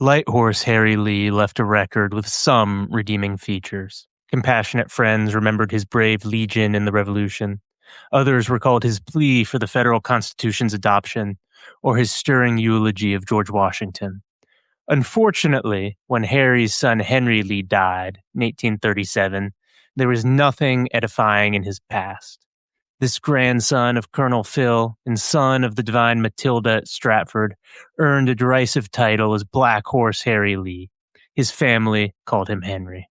Light Horse Harry Lee left a record with some redeeming features. Compassionate friends remembered his brave legion in the Revolution. Others recalled his plea for the federal Constitution's adoption, or his stirring eulogy of George Washington. Unfortunately, when Harry's son Henry Lee died in 1837, there was nothing edifying in his past. This grandson of Colonel Phil and son of the divine Matilda at Stratford earned a derisive title as Black Horse Harry Lee. His family called him Henry.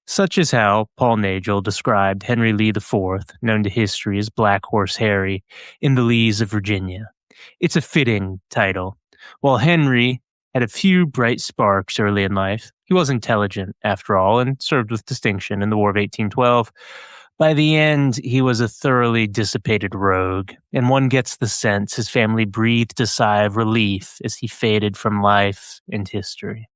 Such is how Paul Nagel described Henry Lee IV, known to history as Black Horse Harry, in The Lees of Virginia. It's a fitting title. While Henry had a few bright sparks early in life, he was intelligent, after all, and served with distinction in the War of 1812. By the end, he was a thoroughly dissipated rogue, and one gets the sense his family breathed a sigh of relief as he faded from life and history.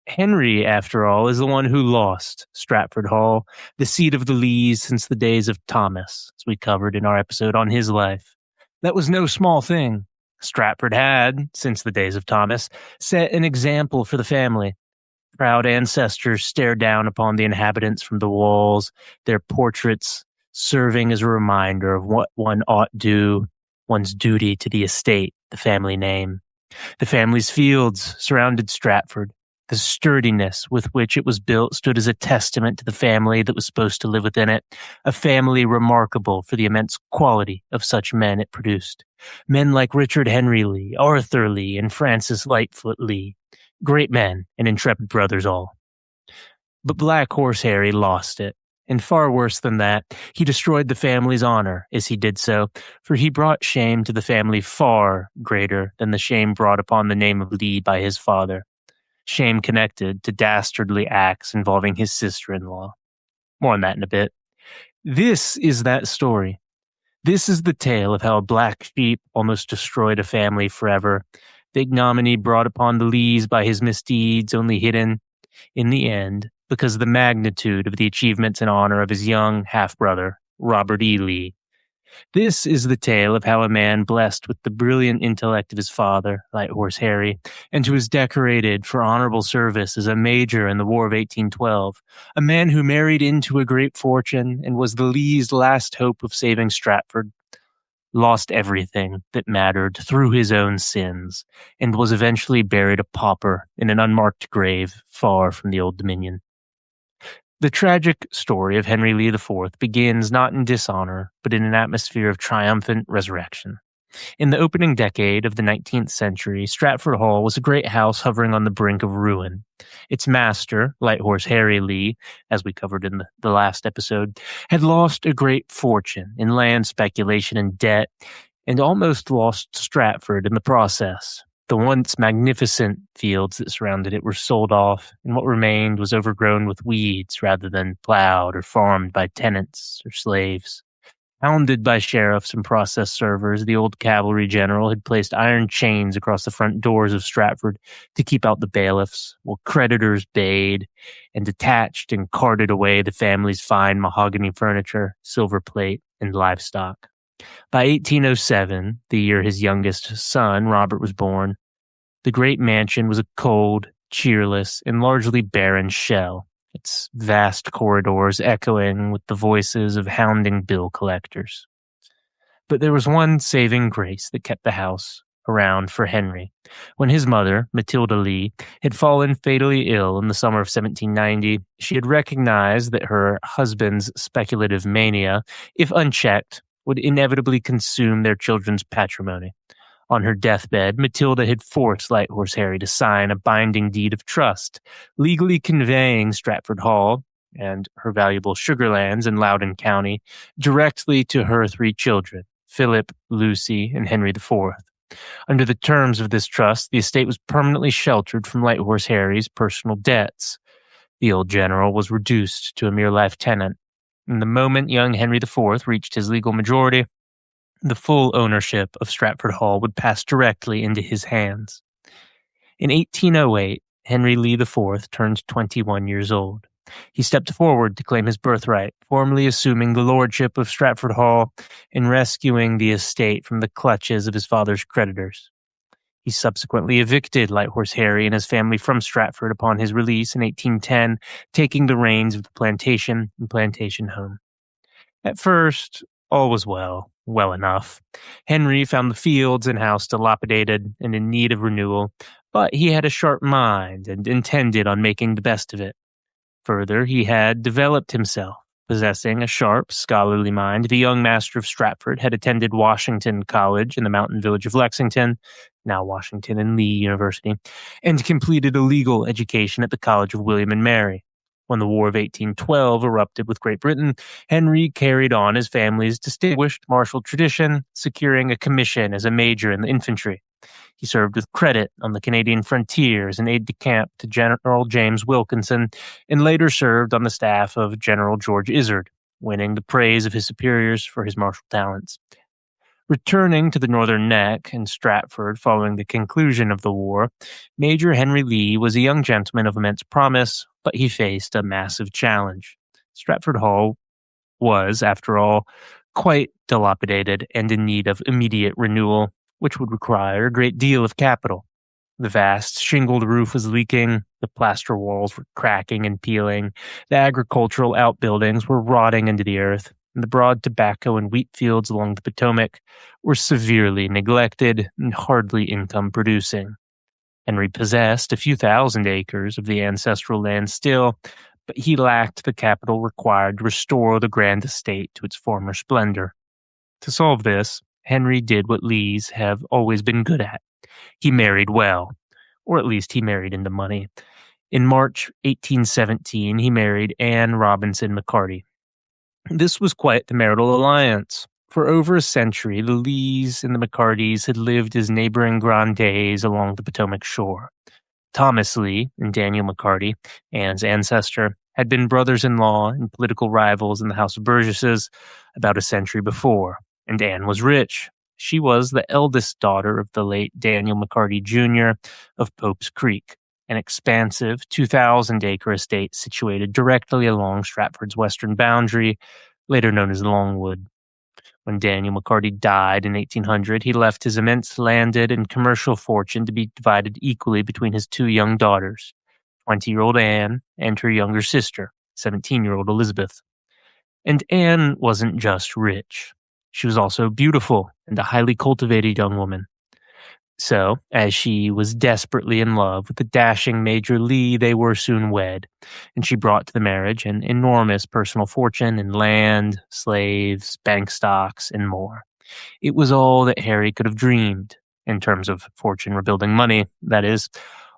Henry, after all, is the one who lost Stratford Hall, the seat of the Lees since the days of Thomas, as we covered in our episode on his life. That was no small thing. Stratford had, since the days of Thomas, set an example for the family. Proud ancestors stared down upon the inhabitants from the walls, their portraits serving as a reminder of what one ought do, one's duty to the estate, the family name. The family's fields surrounded Stratford. The sturdiness with which it was built stood as a testament to the family that was supposed to live within it, a family remarkable for the immense quality of such men it produced. Men like Richard Henry Lee, Arthur Lee, and Francis Lightfoot Lee. Great men and intrepid brothers all. But Black Horse Harry lost it, and far worse than that, he destroyed the family's honor as he did so, for he brought shame to the family far greater than the shame brought upon the name of Lee by his father. Shame connected to dastardly acts involving his sister-in-law. More on that in a bit. This is that story. This is the tale of how a black sheep almost destroyed a family forever. The ignominy brought upon the Lees by his misdeeds only hidden, in the end, because of the magnitude of the achievements and honor of his young half-brother, Robert E. Lee. This is the tale of how a man blessed with the brilliant intellect of his father, Light Horse Harry, and who was decorated for honorable service as a major in the War of 1812, a man who married into a great fortune and was the Lees' last hope of saving Stratford, lost everything that mattered through his own sins, and was eventually buried a pauper in an unmarked grave far from the Old Dominion. The tragic story of Henry Lee IV begins not in dishonor, but in an atmosphere of triumphant resurrection. In the opening decade of the 19th century, Stratford Hall was a great house hovering on the brink of ruin. Its master, Light Horse Harry Lee, as we covered in the last episode, had lost a great fortune in land speculation and debt, and almost lost Stratford in the process. The once magnificent fields that surrounded it were sold off, and what remained was overgrown with weeds rather than plowed or farmed by tenants or slaves. Hounded by sheriffs and process servers, the old cavalry general had placed iron chains across the front doors of Stratford to keep out the bailiffs, while creditors bayed and detached and carted away the family's fine mahogany furniture, silver plate, and livestock. By 1807, the year his youngest son, Robert, was born, the great mansion was a cold, cheerless, and largely barren shell, its vast corridors echoing with the voices of hounding bill collectors. But there was one saving grace that kept the house around for Henry. When his mother, Matilda Lee, had fallen fatally ill in the summer of 1790, she had recognized that her husband's speculative mania, if unchecked, would inevitably consume their children's patrimony. On her deathbed, Matilda had forced Light Horse Harry to sign a binding deed of trust, legally conveying Stratford Hall and her valuable sugar lands in Loudoun County directly to her three children, Philip, Lucy, and Henry IV. Under the terms of this trust, the estate was permanently sheltered from Light Horse Harry's personal debts. The old general was reduced to a mere lieutenant. And the moment young Henry IV reached his legal majority, the full ownership of Stratford Hall would pass directly into his hands. In 1808, Henry Lee IV turned 21 years old. He stepped forward to claim his birthright, formally assuming the lordship of Stratford Hall and rescuing the estate from the clutches of his father's creditors. He subsequently evicted Lighthorse Harry and his family from Stratford upon his release in 1810, taking the reins of the plantation and plantation home. At first, all was well enough. Henry found the fields and house dilapidated and in need of renewal, but he had a sharp mind and intended on making the best of it. Further, he had developed himself. Possessing a sharp, scholarly mind, the young master of Stratford had attended Washington College in the mountain village of Lexington, now Washington and Lee University, and completed a legal education at the College of William and Mary. When the War of 1812 erupted with Great Britain, Henry carried on his family's distinguished martial tradition, securing a commission as a major in the infantry. He served with credit on the Canadian frontier as an aide-de-camp to General James Wilkinson, and later served on the staff of General George Izard, winning the praise of his superiors for his martial talents. Returning to the Northern Neck in Stratford following the conclusion of the war, Major Henry Lee was a young gentleman of immense promise, but he faced a massive challenge. Stratford Hall was, after all, quite dilapidated and in need of immediate renewal, which would require a great deal of capital. The vast shingled roof was leaking, the plaster walls were cracking and peeling, the agricultural outbuildings were rotting into the earth, and the broad tobacco and wheat fields along the Potomac were severely neglected and hardly income-producing. Henry possessed a few thousand acres of the ancestral land still, but he lacked the capital required to restore the grand estate to its former splendor. To solve this, Henry did what Lees have always been good at. He married well, or at least he married into money. In March 1817, he married Anne Robinson McCarty. This was quite the marital alliance. For over a century, the Lees and the McCartys had lived as neighboring grandees along the Potomac shore. Thomas Lee and Daniel McCarty, Anne's ancestor, had been brothers-in-law and political rivals in the House of Burgesses about a century before, and Anne was rich. She was the eldest daughter of the late Daniel McCarty Jr. of Pope's Creek, an expansive 2,000-acre estate situated directly along Stratford's western boundary, later known as Longwood. When Daniel McCarty died in 1800, he left his immense landed and commercial fortune to be divided equally between his two young daughters, 20-year-old Anne and her younger sister, 17-year-old Elizabeth. And Anne wasn't just rich. She was also beautiful and a highly cultivated young woman. So, as she was desperately in love with the dashing Major Lee, they were soon wed, and she brought to the marriage an enormous personal fortune in land, slaves, bank stocks, and more. It was all that Harry could have dreamed, in terms of fortune rebuilding money, that is.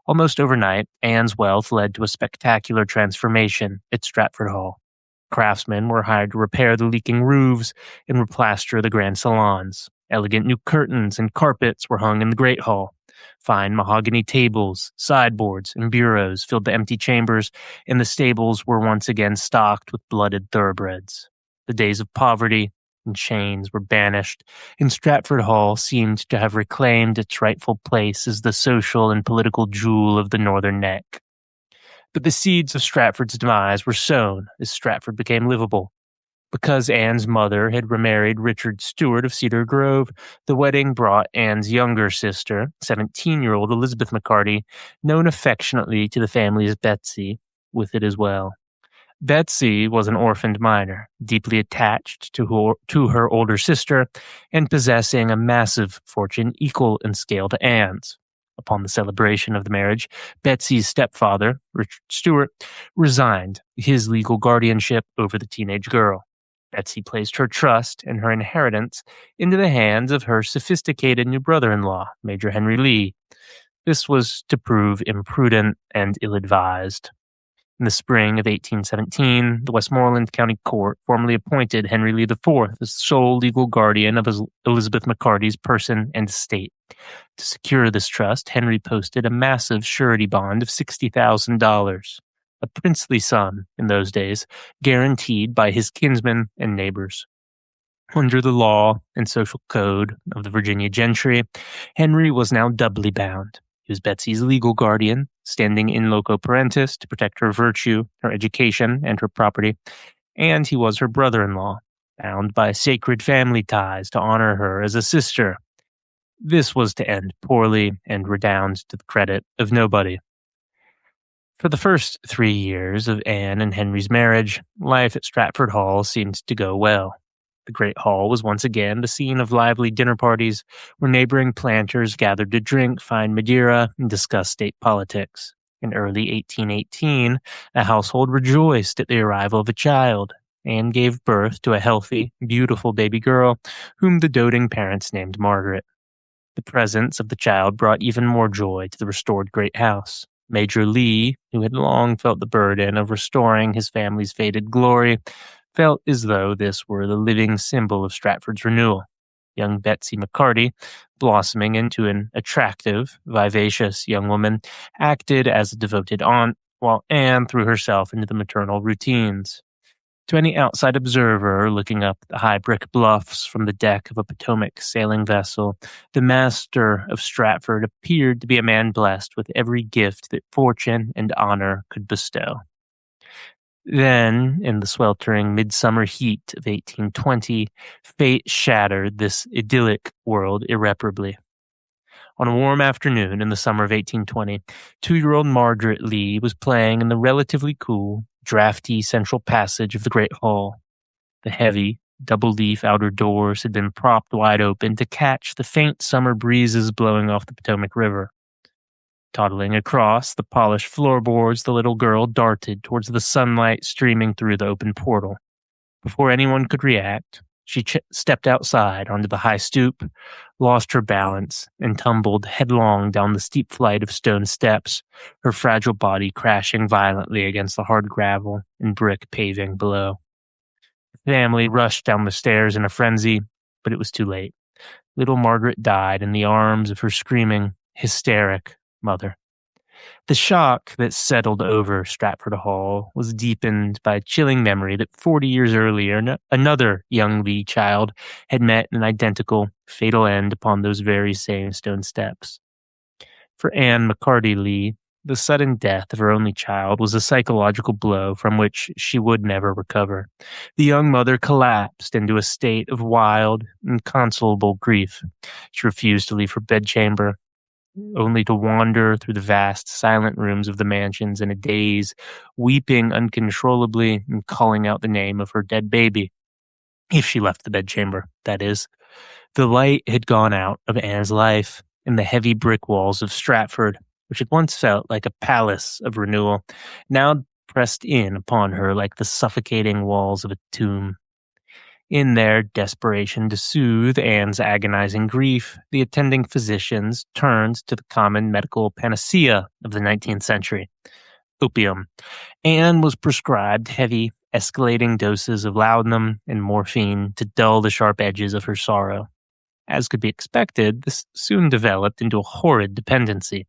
Almost overnight, Anne's wealth led to a spectacular transformation at Stratford Hall. Craftsmen were hired to repair the leaking roofs and replaster the grand salons. Elegant new curtains and carpets were hung in the Great Hall. Fine mahogany tables, sideboards, and bureaus filled the empty chambers, and the stables were once again stocked with blooded thoroughbreds. The days of poverty and chains were banished, and Stratford Hall seemed to have reclaimed its rightful place as the social and political jewel of the Northern Neck. But the seeds of Stratford's demise were sown as Stratford became livable. Because Anne's mother had remarried Richard Stewart of Cedar Grove, the wedding brought Anne's younger sister, 17-year-old Elizabeth McCarty, known affectionately to the family as Betsy, with it as well. Betsy was an orphaned minor, deeply attached to her older sister, and possessing a massive fortune equal in scale to Anne's. Upon the celebration of the marriage, Betsy's stepfather, Richard Stewart, resigned his legal guardianship over the teenage girl. Betsy placed her trust and her inheritance into the hands of her sophisticated new brother-in-law, Major Henry Lee. This was to prove imprudent and ill-advised. In the spring of 1817, the Westmoreland County Court formally appointed Henry Lee IV as sole legal guardian of Elizabeth McCarty's person and estate. To secure this trust, Henry posted a massive surety bond of $60,000. A princely sum in those days, guaranteed by his kinsmen and neighbors. Under the law and social code of the Virginia gentry, Henry was now doubly bound. He was Betsy's legal guardian, standing in loco parentis to protect her virtue, her education, and her property, and he was her brother-in-law, bound by sacred family ties to honor her as a sister. This was to end poorly and redound to the credit of nobody. For the first 3 years of Anne and Henry's marriage, life at Stratford Hall seemed to go well. The great hall was once again the scene of lively dinner parties where neighboring planters gathered to drink fine Madeira and discuss state politics. In early 1818, the household rejoiced at the arrival of a child. Anne gave birth to a healthy, beautiful baby girl, whom the doting parents named Margaret. The presence of the child brought even more joy to the restored great house. Major Lee, who had long felt the burden of restoring his family's faded glory, felt as though this were the living symbol of Stratford's renewal. Young Betsy McCarty, blossoming into an attractive, vivacious young woman, acted as a devoted aunt, while Anne threw herself into the maternal routines. To any outside observer looking up the high brick bluffs from the deck of a Potomac sailing vessel, the master of Stratford appeared to be a man blessed with every gift that fortune and honor could bestow. Then, in the sweltering midsummer heat of 1820, fate shattered this idyllic world irreparably. On a warm afternoon in the summer of 1820, 2-year-old Margaret Lee was playing in the relatively cool, drafty central passage of the great hall. The heavy, double-leaf outer doors had been propped wide open to catch the faint summer breezes blowing off the Potomac River. Toddling across the polished floorboards, the little girl darted towards the sunlight streaming through the open portal. Before anyone could react, she stepped outside onto the high stoop, lost her balance, and tumbled headlong down the steep flight of stone steps, her fragile body crashing violently against the hard gravel and brick paving below. The family rushed down the stairs in a frenzy, but it was too late. Little Margaret died in the arms of her screaming, hysteric mother. The shock that settled over Stratford Hall was deepened by a chilling memory that 40 years earlier, another young Lee child had met an identical, fatal end upon those very same stone steps. For Anne McCarty Lee, the sudden death of her only child was a psychological blow from which she would never recover. The young mother collapsed into a state of wild, inconsolable grief. She refused to leave her bedchamber, only to wander through the vast, silent rooms of the mansions in a daze, weeping uncontrollably and calling out the name of her dead baby. If she left the bedchamber, that is. The light had gone out of Anne's life, and the heavy brick walls of Stratford, which had once felt like a palace of renewal, now pressed in upon her like the suffocating walls of a tomb. In their desperation to soothe Anne's agonizing grief, the attending physicians turned to the common medical panacea of the 19th century, opium. Anne was prescribed heavy, escalating doses of laudanum and morphine to dull the sharp edges of her sorrow. As could be expected, this soon developed into a horrid dependency.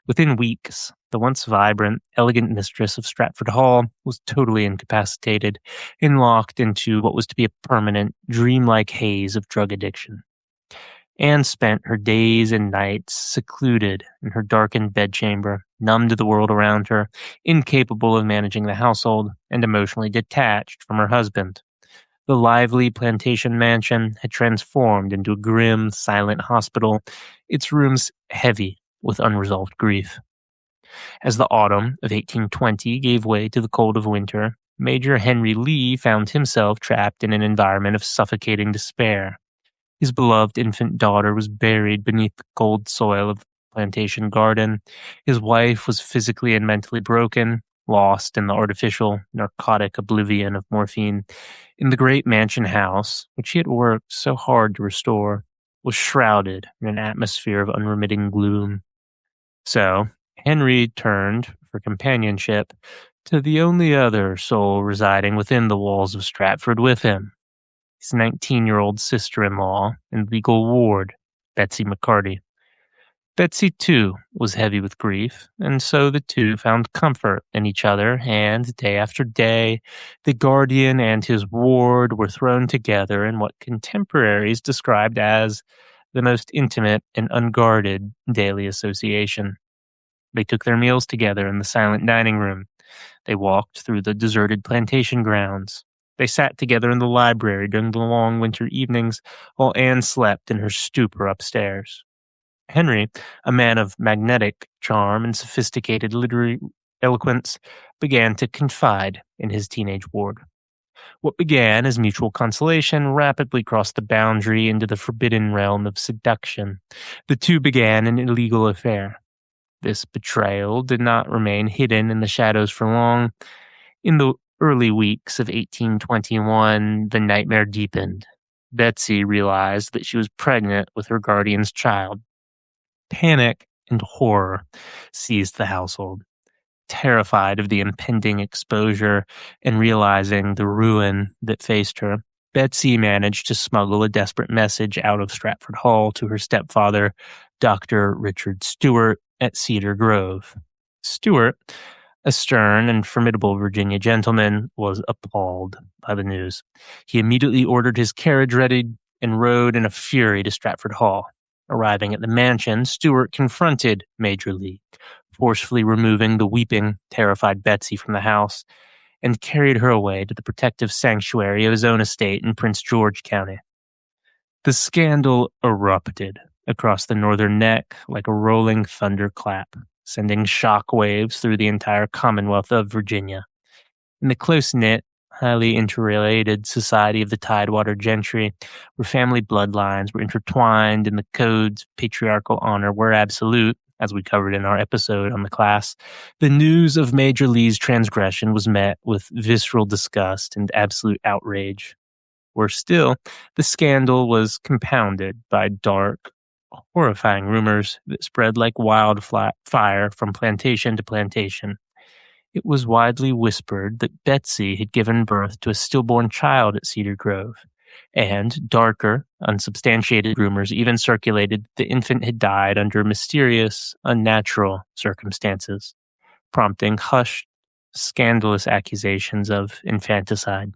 Within weeks, the once vibrant, elegant mistress of Stratford Hall was totally incapacitated and locked into what was to be a permanent, dreamlike haze of drug addiction. Anne spent her days and nights secluded in her darkened bedchamber, numb to the world around her, incapable of managing the household, and emotionally detached from her husband. The lively plantation mansion had transformed into a grim, silent hospital, its rooms heavy with unresolved grief. As the autumn of 1820 gave way to the cold of winter, Major Henry Lee found himself trapped in an environment of suffocating despair. His beloved infant daughter was buried beneath the cold soil of the plantation garden. His wife was physically and mentally broken, lost in the artificial, narcotic oblivion of morphine. In the great mansion house, which he had worked so hard to restore, was shrouded in an atmosphere of unremitting gloom. So, Henry turned for companionship to the only other soul residing within the walls of Stratford with him, his 19-year-old sister-in-law and legal ward, Betsy McCarty. Betsy, too, was heavy with grief, and so the two found comfort in each other, and day after day, the guardian and his ward were thrown together in what contemporaries described as the most intimate and unguarded daily association. They took their meals together in the silent dining room. They walked through the deserted plantation grounds. They sat together in the library during the long winter evenings while Anne slept in her stupor upstairs. Henry, a man of magnetic charm and sophisticated literary eloquence, began to confide in his teenage ward. What began as mutual consolation rapidly crossed the boundary into the forbidden realm of seduction. The two began an illegal affair. This betrayal did not remain hidden in the shadows for long. In the early weeks of 1821, the nightmare deepened. Betsy realized that she was pregnant with her guardian's child. Panic and horror seized the household. Terrified of the impending exposure and realizing the ruin that faced her, Betsy managed to smuggle a desperate message out of Stratford Hall to her stepfather, Dr. Richard Stewart, at Cedar Grove. Stewart, a stern and formidable Virginia gentleman, was appalled by the news. He immediately ordered his carriage ready and rode in a fury to Stratford Hall. Arriving at the mansion, Stewart confronted Major Lee, forcefully removing the weeping, terrified Betsy from the house, and carried her away to the protective sanctuary of his own estate in Prince George County. The scandal erupted across the northern neck like a rolling thunderclap, sending shock waves through the entire Commonwealth of Virginia. In the close-knit, highly interrelated society of the Tidewater gentry, where family bloodlines were intertwined and the codes of patriarchal honor were absolute, as we covered in our episode on the class, the news of Major Lee's transgression was met with visceral disgust and absolute outrage. Worse still, the scandal was compounded by dark, horrifying rumors that spread like wildfire from plantation to plantation. It was widely whispered that Betsy had given birth to a stillborn child at Cedar Grove, and darker, unsubstantiated rumors even circulated that the infant had died under mysterious, unnatural circumstances, prompting hushed, scandalous accusations of infanticide.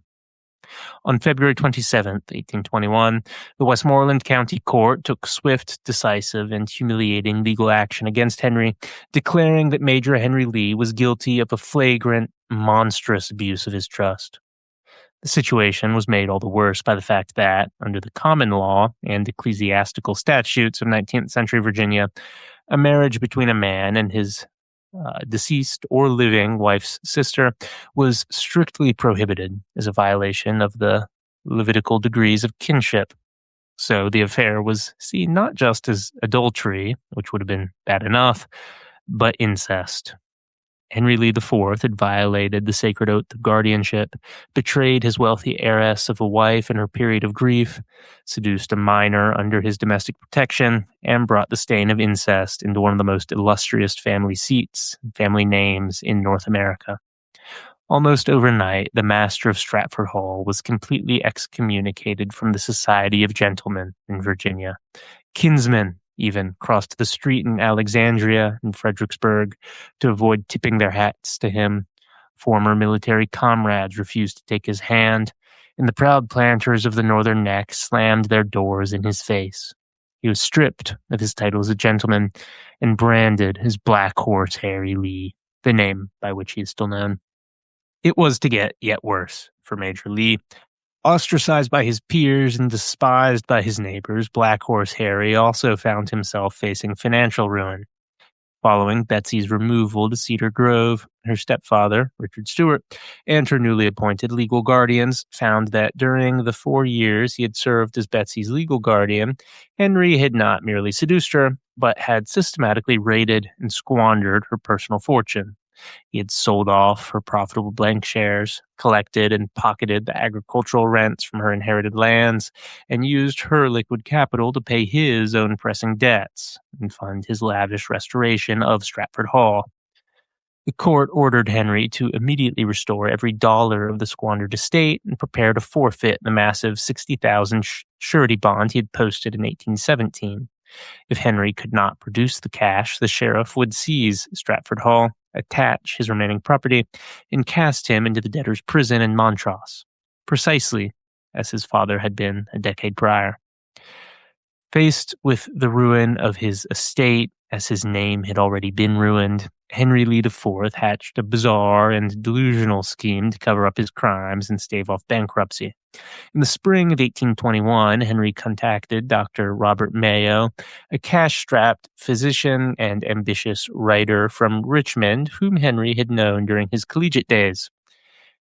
On February 27, 1821, the Westmoreland County Court took swift, decisive, and humiliating legal action against Henry, declaring that Major Henry Lee was guilty of a flagrant, monstrous abuse of his trust. The situation was made all the worse by the fact that, under the common law and ecclesiastical statutes of 19th century Virginia, a marriage between a man and his deceased or living wife's sister was strictly prohibited as a violation of the Levitical degrees of kinship. So the affair was seen not just as adultery, which would have been bad enough, but incest. Henry Lee IV had violated the sacred oath of guardianship, betrayed his wealthy heiress of a wife in her period of grief, seduced a minor under his domestic protection, and brought the stain of incest into one of the most illustrious family seats and family names in North America. Almost overnight, the master of Stratford Hall was completely excommunicated from the Society of Gentlemen in Virginia. Kinsmen even crossed the street in Alexandria and Fredericksburg to avoid tipping their hats to him. Former military comrades refused to take his hand, and the proud planters of the Northern Neck slammed their doors in his face. He was stripped of his title as a gentleman and branded as Black Horse Harry Lee, the name by which he is still known. It was to get yet worse for Major Lee. Ostracized by his peers and despised by his neighbors, Black Horse Harry also found himself facing financial ruin. Following Betsy's removal to Cedar Grove, her stepfather, Richard Stewart, and her newly appointed legal guardians found that during the 4 years he had served as Betsy's legal guardian, Henry had not merely seduced her, but had systematically raided and squandered her personal fortune. He had sold off her profitable blank shares, collected and pocketed the agricultural rents from her inherited lands, and used her liquid capital to pay his own pressing debts and fund his lavish restoration of Stratford Hall. The court ordered Henry to immediately restore every dollar of the squandered estate and prepare to forfeit the massive $60,000 surety bond he had posted in 1817. If Henry could not produce the cash, the sheriff would seize Stratford Hall, attach his remaining property, and cast him into the debtor's prison in Montrose, precisely as his father had been a decade prior. Faced with the ruin of his estate, as his name had already been ruined, Henry Lee IV hatched a bizarre and delusional scheme to cover up his crimes and stave off bankruptcy. In the spring of 1821, Henry contacted Dr. Robert Mayo, a cash-strapped physician and ambitious writer from Richmond, whom Henry had known during his collegiate days.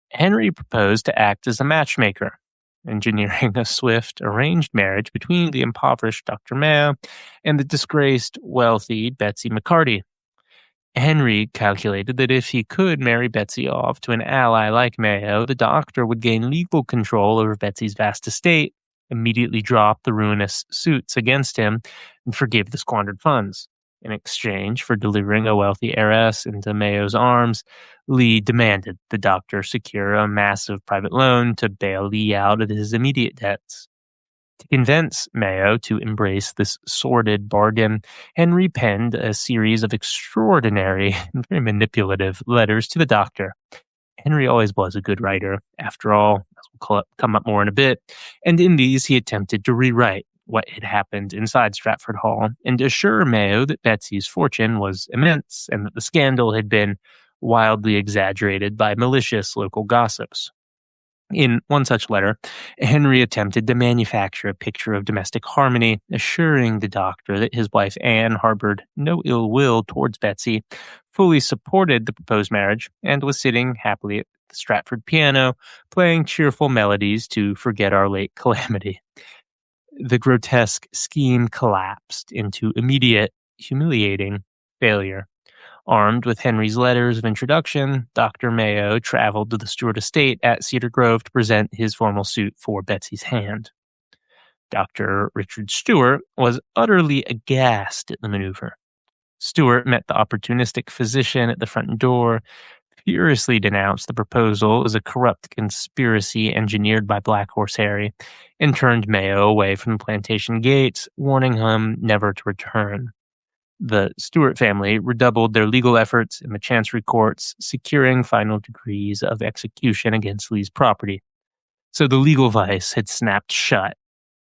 Henry proposed to act as a matchmaker, engineering a swift, arranged marriage between the impoverished Dr. Mayo and the disgraced, wealthy Betsy McCarty. Henry calculated that if he could marry Betsy off to an ally like Mayo, the doctor would gain legal control over Betsy's vast estate, immediately drop the ruinous suits against him, and forgive the squandered funds. In exchange for delivering a wealthy heiress into Mayo's arms, Lee demanded the doctor secure a massive private loan to bail Lee out of his immediate debts. To convince Mayo to embrace this sordid bargain, Henry penned a series of extraordinary and very manipulative letters to the doctor. Henry always was a good writer, after all, as we'll come up more in a bit, and in these he attempted to rewrite what had happened inside Stratford Hall and assure Mayo that Betsy's fortune was immense and that the scandal had been wildly exaggerated by malicious local gossips. In one such letter, Henry attempted to manufacture a picture of domestic harmony, assuring the doctor that his wife Anne harbored no ill will towards Betsy, fully supported the proposed marriage, and was sitting happily at the Stratford piano, playing cheerful melodies to forget our late calamity. The grotesque scheme collapsed into immediate, humiliating failure. Armed with Henry's letters of introduction, Dr. Mayo traveled to the Stewart estate at Cedar Grove to present his formal suit for Betsy's hand. Dr. Richard Stewart was utterly aghast at the maneuver. Stewart met the opportunistic physician at the front door, furiously denounced the proposal as a corrupt conspiracy engineered by Black Horse Harry, and turned Mayo away from the plantation gates, warning him never to return. The Stewart family redoubled their legal efforts in the chancery courts, securing final degrees of execution against Lee's property. So the legal vice had snapped shut.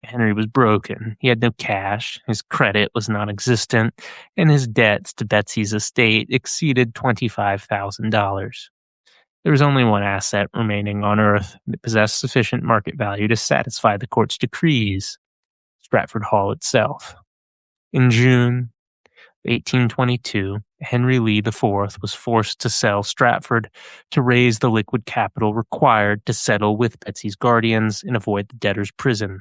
Henry was broken. He had no cash, his credit was non-existent, and his debts to Betsy's estate exceeded $25,000. There was only one asset remaining on Earth that possessed sufficient market value to satisfy the court's decrees: Stratford Hall itself. In June 1822, Henry Lee IV was forced to sell Stratford to raise the liquid capital required to settle with Betsy's guardians and avoid the debtor's prison.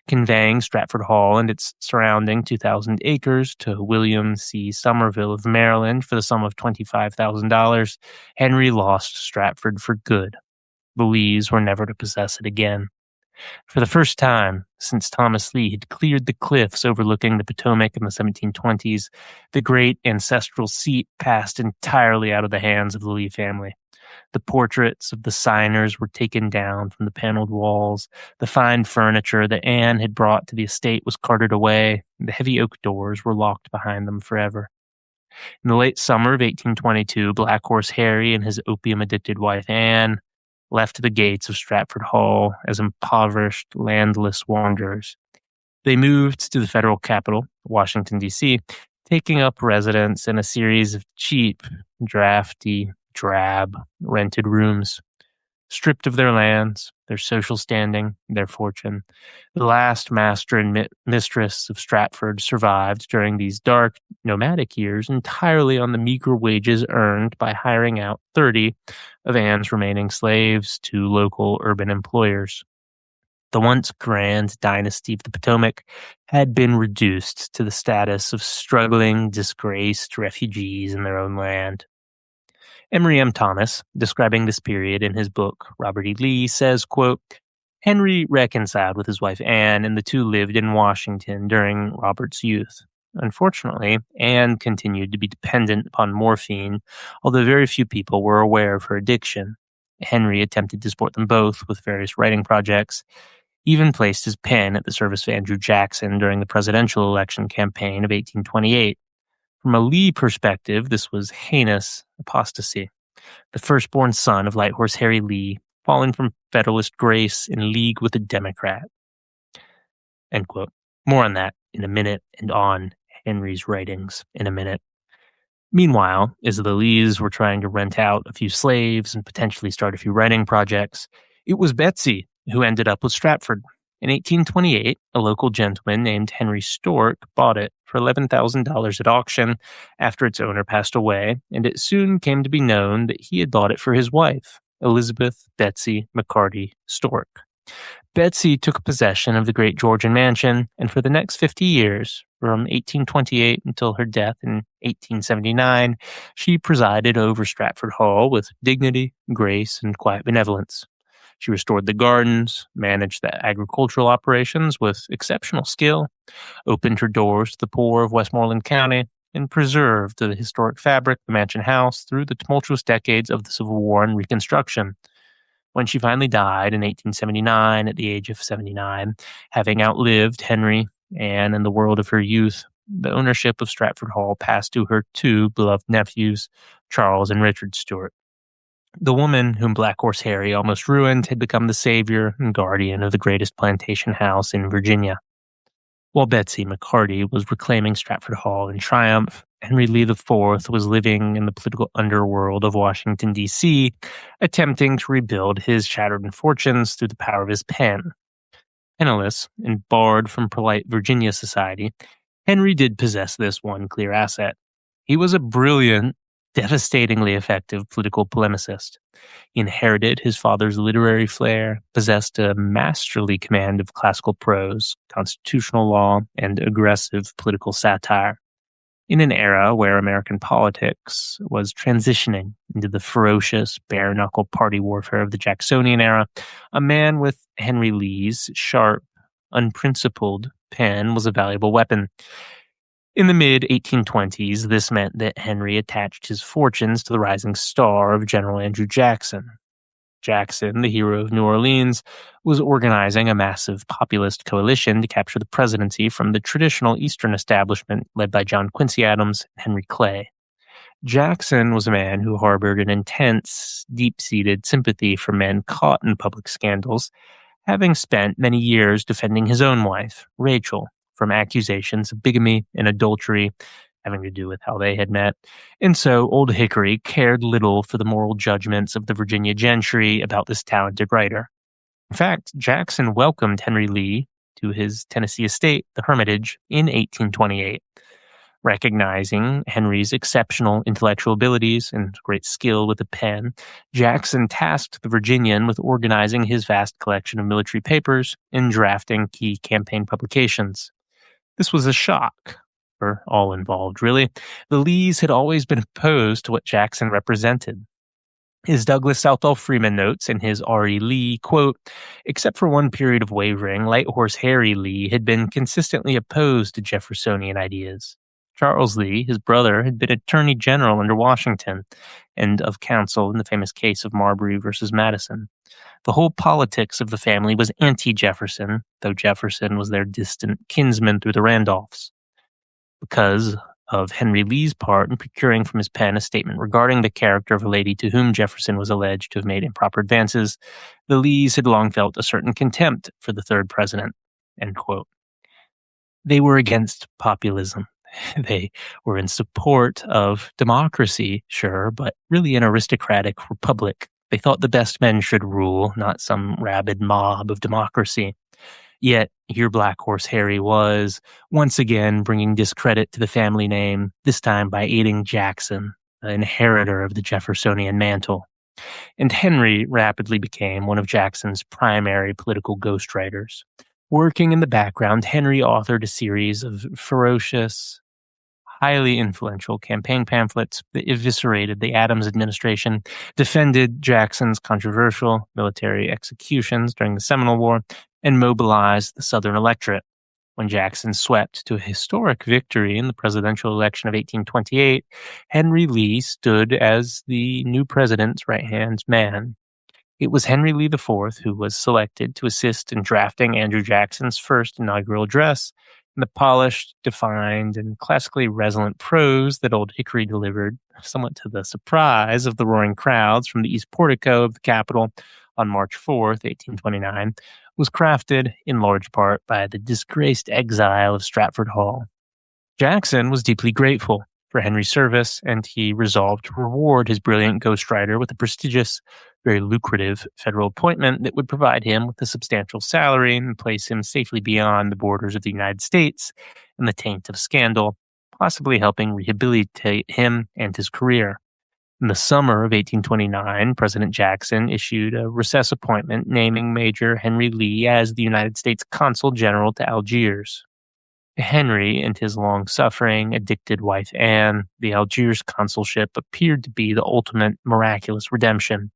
Conveying Stratford Hall and its surrounding 2,000 acres to William C. Somerville of Maryland for the sum of $25,000, Henry lost Stratford for good. The Lees were never to possess it again. For the first time since Thomas Lee had cleared the cliffs overlooking the Potomac in the 1720s, the great ancestral seat passed entirely out of the hands of the Lee family. The portraits of the signers were taken down from the paneled walls. The fine furniture that Anne had brought to the estate was carted away, and the heavy oak doors were locked behind them forever. In the late summer of 1822, Black Horse Harry and his opium-addicted wife Anne left the gates of Stratford Hall as impoverished, landless wanderers. They moved to the federal capital, Washington, D.C., taking up residence in a series of cheap, drafty, drab, rented rooms. Stripped of their lands, their social standing, their fortune, the last master and mistress of Stratford survived during these dark, nomadic years entirely on the meager wages earned by hiring out 30 of Anne's remaining slaves to local urban employers. The once grand dynasty of the Potomac had been reduced to the status of struggling, disgraced refugees in their own land. Emory M. Thomas, describing this period in his book, Robert E. Lee, says, quote, Henry reconciled with his wife Anne, and the two lived in Washington during Robert's youth. Unfortunately, Anne continued to be dependent upon morphine, although very few people were aware of her addiction. Henry attempted to support them both with various writing projects, even placed his pen at the service of Andrew Jackson during the presidential election campaign of 1828. From a Lee perspective, this was heinous apostasy. The firstborn son of Light Horse Harry Lee, falling from Federalist grace in league with a Democrat. End quote. More on that in a minute, and on Henry's writings in a minute. Meanwhile, as the Lees were trying to rent out a few slaves and potentially start a few writing projects, it was Betsy who ended up with Stratford. In 1828, a local gentleman named Henry Stork bought it for $11,000 at auction after its owner passed away, and it soon came to be known that he had bought it for his wife, Elizabeth Betsy McCarty Stork. Betsy took possession of the great Georgian mansion, and for the next 50 years, from 1828 until her death in 1879, she presided over Stratford Hall with dignity, grace, and quiet benevolence. She restored the gardens, managed the agricultural operations with exceptional skill, opened her doors to the poor of Westmoreland County, and preserved the historic fabric of the mansion house through the tumultuous decades of the Civil War and Reconstruction. When she finally died in 1879 at the age of 79, having outlived Henry, Anne, and the world of her youth, the ownership of Stratford Hall passed to her two beloved nephews, Charles and Richard Stuart. The woman whom Black Horse Harry almost ruined had become the savior and guardian of the greatest plantation house in Virginia. While Betsy McCarty was reclaiming Stratford Hall in triumph, Henry Lee IV was living in the political underworld of Washington, D.C., attempting to rebuild his shattered fortunes through the power of his pen. Penniless and barred from polite Virginia society, Henry did possess this one clear asset. He was a brilliant, devastatingly effective political polemicist. He inherited his father's literary flair, possessed a masterly command of classical prose, constitutional law, and aggressive political satire. In an era where American politics was transitioning into the ferocious, bare-knuckle party warfare of the Jacksonian era, a man with Henry Lee's sharp, unprincipled pen was a valuable weapon. In the mid-1820s, this meant that Henry attached his fortunes to the rising star of General Andrew Jackson. Jackson, the hero of New Orleans, was organizing a massive populist coalition to capture the presidency from the traditional Eastern establishment led by John Quincy Adams and Henry Clay. Jackson was a man who harbored an intense, deep-seated sympathy for men caught in public scandals, having spent many years defending his own wife, Rachel, from accusations of bigamy and adultery having to do with how they had met. And so Old Hickory cared little for the moral judgments of the Virginia gentry about this talented writer. In fact, Jackson welcomed Henry Lee to his Tennessee estate, the Hermitage, in 1828. Recognizing Henry's exceptional intellectual abilities and great skill with the pen, Jackson tasked the Virginian with organizing his vast collection of military papers and drafting key campaign publications. This was a shock for all involved, really. The Lees had always been opposed to what Jackson represented. His Douglas Southall Freeman notes in his R.E. Lee, quote, "Except for one period of wavering, Light Horse Harry Lee had been consistently opposed to Jeffersonian ideas. Charles Lee, his brother, had been Attorney General under Washington and of counsel in the famous case of Marbury versus Madison. The whole politics of the family was anti-Jefferson, though Jefferson was their distant kinsman through the Randolphs. Because of Henry Lee's part in procuring from his pen a statement regarding the character of a lady to whom Jefferson was alleged to have made improper advances, the Lees had long felt a certain contempt for the third president." End quote. They were against populism. They were in support of democracy, sure, but really an aristocratic republic. They thought the best men should rule, not some rabid mob of democracy. Yet, here Black Horse Harry was, once again bringing discredit to the family name, this time by aiding Jackson, the inheritor of the Jeffersonian mantle. And Henry rapidly became one of Jackson's primary political ghostwriters. Working in the background, Henry authored a series of ferocious, highly influential campaign pamphlets that eviscerated the Adams administration, defended Jackson's controversial military executions during the Seminole War, and mobilized the Southern electorate. When Jackson swept to a historic victory in the presidential election of 1828, Henry Lee stood as the new president's right-hand man. It was Henry Lee IV who was selected to assist in drafting Andrew Jackson's first inaugural address, and the polished, defined, and classically resonant prose that Old Hickory delivered, somewhat to the surprise of the roaring crowds from the East Portico of the Capitol on March 4th, 1829, was crafted in large part by the disgraced exile of Stratford Hall. Jackson was deeply grateful. for Henry's service, and he resolved to reward his brilliant ghostwriter with a prestigious, very lucrative federal appointment that would provide him with a substantial salary and place him safely beyond the borders of the United States in the taint of scandal, possibly helping rehabilitate him and his career. In the summer of 1829, President Jackson issued a recess appointment naming Major Henry Lee as the United States Consul General to Algiers. To Henry and his long-suffering, addicted wife Anne, the Algiers consulship appeared to be the ultimate miraculous redemption.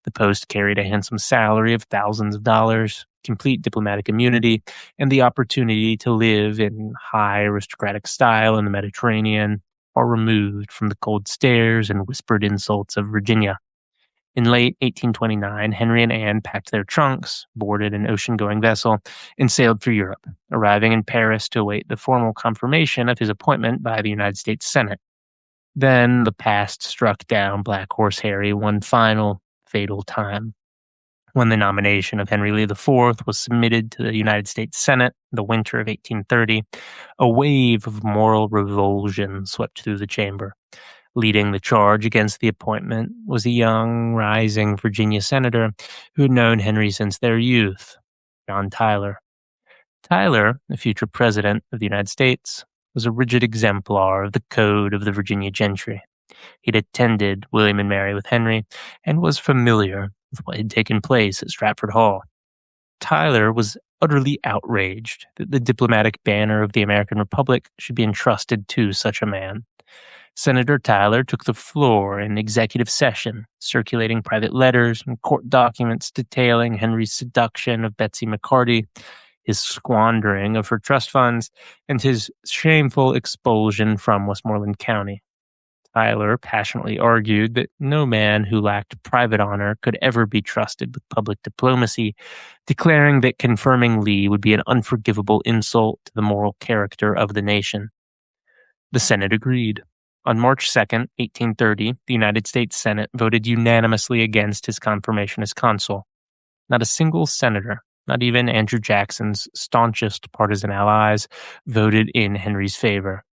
The post carried a handsome salary of thousands of dollars, complete diplomatic immunity, and the opportunity to live in high aristocratic style in the Mediterranean, or removed from the cold stares and whispered insults of Virginia. In late 1829, Henry and Anne packed their trunks, boarded an ocean-going vessel, and sailed for Europe, arriving in Paris to await the formal confirmation of his appointment by the United States Senate. Then the past struck down Black Horse Harry one final, fatal time. When the nomination of Henry Lee IV was submitted to the United States Senate in the winter of 1830, a wave of moral revulsion swept through the chamber. Leading the charge against the appointment was a young, rising Virginia senator who had known Henry since their youth, John Tyler. Tyler, the future president of the United States, was a rigid exemplar of the code of the Virginia gentry. He'd attended William and Mary with Henry and was familiar with what had taken place at Stratford Hall. Tyler was utterly outraged that the diplomatic banner of the American Republic should be entrusted to such a man. Senator Tyler took the floor in executive session, circulating private letters and court documents detailing Henry's seduction of Betsy McCarty, his squandering of her trust funds, and his shameful expulsion from Westmoreland County. Tyler passionately argued that no man who lacked private honor could ever be trusted with public diplomacy, declaring that confirming Lee would be an unforgivable insult to the moral character of the nation. The Senate agreed. On March 2nd, 1830, the United States Senate voted unanimously against his confirmation as consul. Not a single senator, not even Andrew Jackson's staunchest partisan allies, voted in Henry's favor.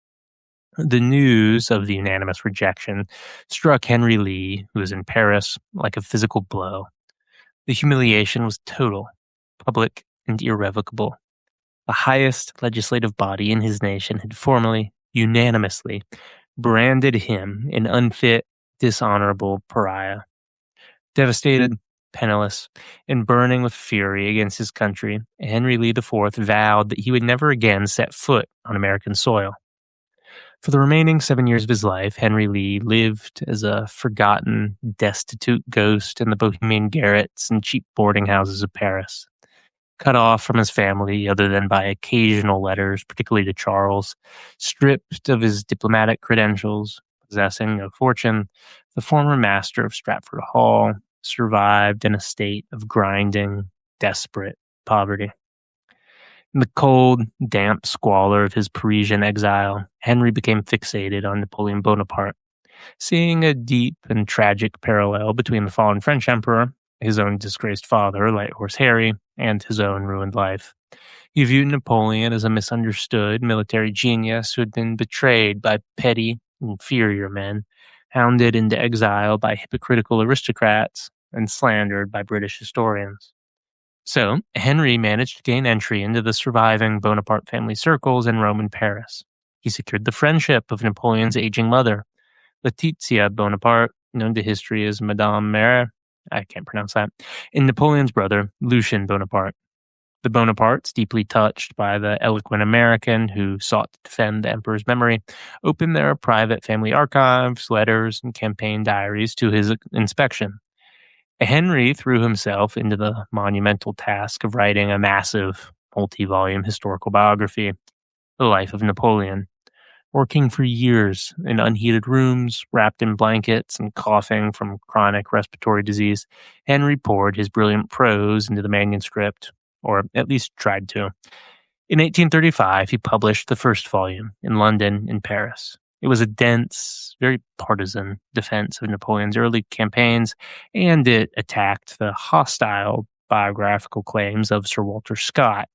The news of the unanimous rejection struck Henry Lee, who was in Paris, like a physical blow. The humiliation was total, public, and irrevocable. The highest legislative body in his nation had formally, unanimously, branded him an unfit, dishonorable pariah. Devastated, penniless, and burning with fury against his country, Henry Lee IV vowed that he would never again set foot on American soil. For the remaining 7 years of his life, Henry Lee lived as a forgotten, destitute ghost in the bohemian garrets and cheap boarding houses of Paris. Cut off from his family other than by occasional letters, particularly to Charles, stripped of his diplomatic credentials, possessing no fortune, the former master of Stratford Hall survived in a state of grinding, desperate poverty. In the cold, damp squalor of his Parisian exile, Henry became fixated on Napoleon Bonaparte, seeing a deep and tragic parallel between the fallen French emperor, his own disgraced father, Light Horse Harry, and his own ruined life. He viewed Napoleon as a misunderstood military genius who had been betrayed by petty, inferior men, hounded into exile by hypocritical aristocrats, and slandered by British historians. So, Henry managed to gain entry into the surviving Bonaparte family circles in Rome and Paris. He secured the friendship of Napoleon's aging mother, Laetitia Bonaparte, known to history as Madame Mere, I can't pronounce that, and Napoleon's brother, Lucien Bonaparte. The Bonapartes, deeply touched by the eloquent American who sought to defend the emperor's memory, opened their private family archives, letters, and campaign diaries to his inspection. Henry threw himself into the monumental task of writing a massive, multi-volume historical biography, The Life of Napoleon. Working for years in unheated rooms, wrapped in blankets and coughing from chronic respiratory disease, Henry poured his brilliant prose into the manuscript, or at least tried to. In 1835, he published the first volume in London and Paris. It was a dense, very partisan defense of Napoleon's early campaigns, and it attacked the hostile biographical claims of Sir Walter Scott.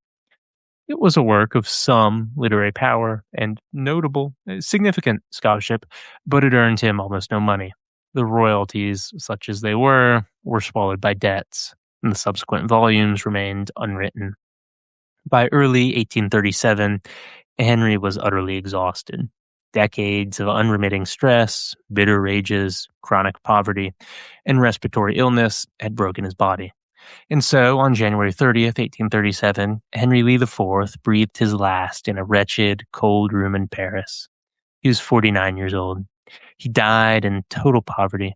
It was a work of some literary power and notable, significant scholarship, but it earned him almost no money. The royalties, such as they were swallowed by debts, and the subsequent volumes remained unwritten. By early 1837, Henry was utterly exhausted. Decades of unremitting stress, bitter rages, chronic poverty, and respiratory illness had broken his body. And so, on January 30th, 1837, Henry Lee IV breathed his last in a wretched, cold room in Paris. He was 49 years old. He died in total poverty,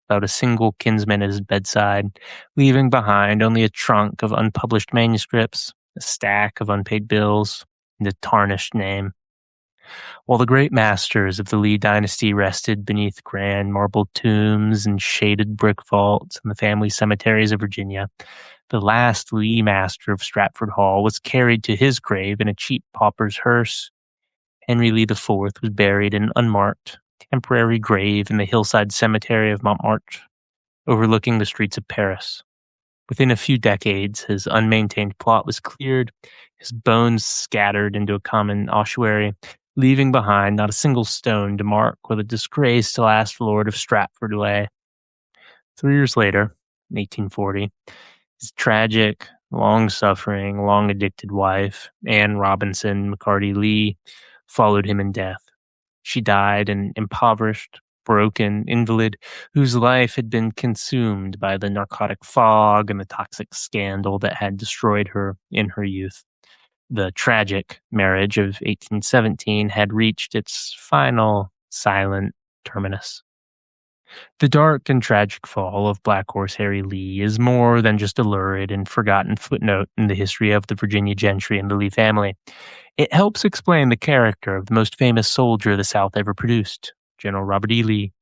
without a single kinsman at his bedside, leaving behind only a trunk of unpublished manuscripts, a stack of unpaid bills, and a tarnished name. While the great masters of the Lee dynasty rested beneath grand marble tombs and shaded brick vaults in the family cemeteries of Virginia, the last Lee master of Stratford Hall was carried to his grave in a cheap pauper's hearse. Henry Lee IV was buried in an unmarked, temporary grave in the hillside cemetery of Montmartre, overlooking the streets of Paris. Within a few decades, his unmaintained plot was cleared, his bones scattered into a common ossuary, leaving behind not a single stone to mark where the disgraced last lord of Stratford lay. 3 years later, in 1840, his tragic, long-suffering, long-addicted wife, Anne Robinson McCarty Lee, followed him in death. She died an impoverished, broken invalid whose life had been consumed by the narcotic fog and the toxic scandal that had destroyed her in her youth. The tragic marriage of 1817 had reached its final, silent terminus. The dark and tragic fall of Black Horse Harry Lee is more than just a lurid and forgotten footnote in the history of the Virginia gentry and the Lee family. It helps explain the character of the most famous soldier the South ever produced, General Robert E. Lee.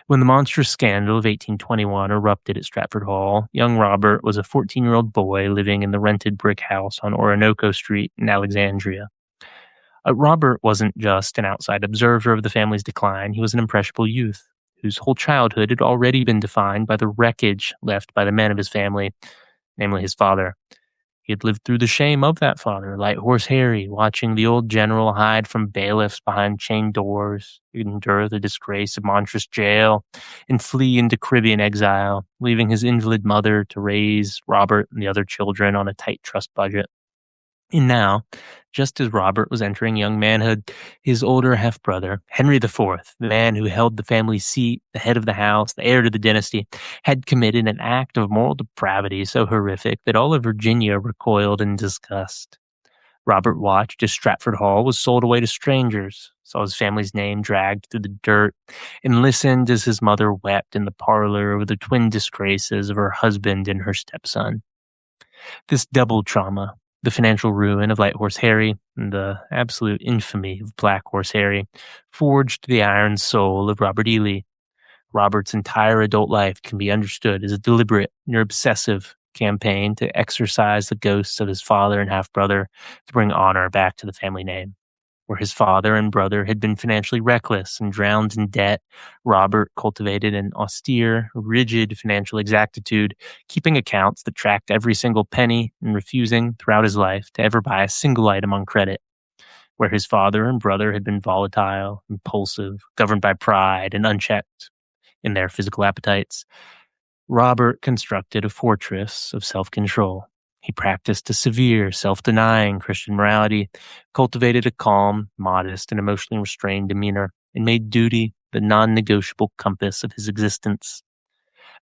When the monstrous scandal of 1821 erupted at Stratford Hall, young Robert was a 14-year-old boy living in the rented brick house on Orinoco Street in Alexandria. Robert wasn't just an outside observer of the family's decline, he was an impressionable youth whose whole childhood had already been defined by the wreckage left by the men of his family, namely his father. He had lived through the shame of that father, Light Horse Harry, watching the old general hide from bailiffs behind chained doors, endure the disgrace of Montrose jail, and flee into Caribbean exile, leaving his invalid mother to raise Robert and the other children on a tight trust budget. And now, just as Robert was entering young manhood, his older half-brother, Henry IV, the man who held the family seat, the head of the house, the heir to the dynasty, had committed an act of moral depravity so horrific that all of Virginia recoiled in disgust. Robert watched as Stratford Hall was sold away to strangers, saw his family's name dragged through the dirt, and listened as his mother wept in the parlor over the twin disgraces of her husband and her stepson. This double trauma, the financial ruin of Light Horse Harry and the absolute infamy of Black Horse Harry, forged the iron soul of Robert E. Lee. Robert's entire adult life can be understood as a deliberate, near obsessive campaign to exorcise the ghosts of his father and half-brother to bring honor back to the family name. Where his father and brother had been financially reckless and drowned in debt, Robert cultivated an austere, rigid financial exactitude, keeping accounts that tracked every single penny and refusing, throughout his life, to ever buy a single item on credit. Where his father and brother had been volatile, impulsive, governed by pride, and unchecked in their physical appetites, Robert constructed a fortress of self-control. He practiced a severe, self-denying Christian morality, cultivated a calm, modest, and emotionally restrained demeanor, and made duty the non-negotiable compass of his existence.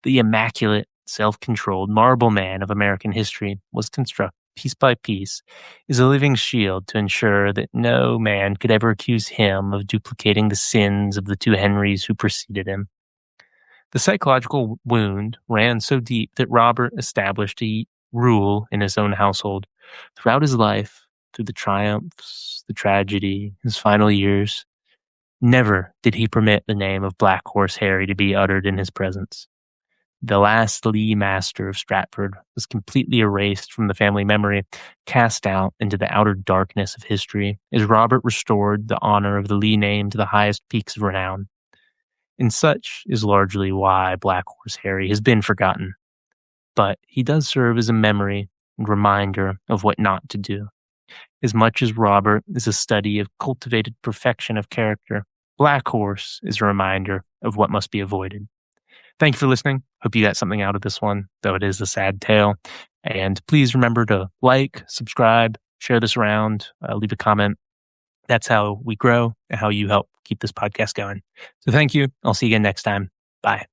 The immaculate, self-controlled marble man of American history was constructed piece by piece as a living shield to ensure that no man could ever accuse him of duplicating the sins of the two Henrys who preceded him. The psychological wound ran so deep that Robert established a rule in his own household. Throughout his life, through the triumphs, the tragedy, his final years, never did he permit the name of Black Horse Harry to be uttered in his presence. The last Lee master of Stratford was completely erased from the family memory, cast out into the outer darkness of history, as Robert restored the honor of the Lee name to the highest peaks of renown. And such is largely why Black Horse Harry has been forgotten. But he does serve as a memory and reminder of what not to do. as much as Robert is a study of cultivated perfection of character, Black Horse is a reminder of what must be avoided. Thank you for listening. Hope you got something out of this one, though it is a sad tale. And please remember to like, subscribe, share this around, leave a comment. That's how we grow and how you help keep this podcast going. So thank you. I'll see you again next time. Bye.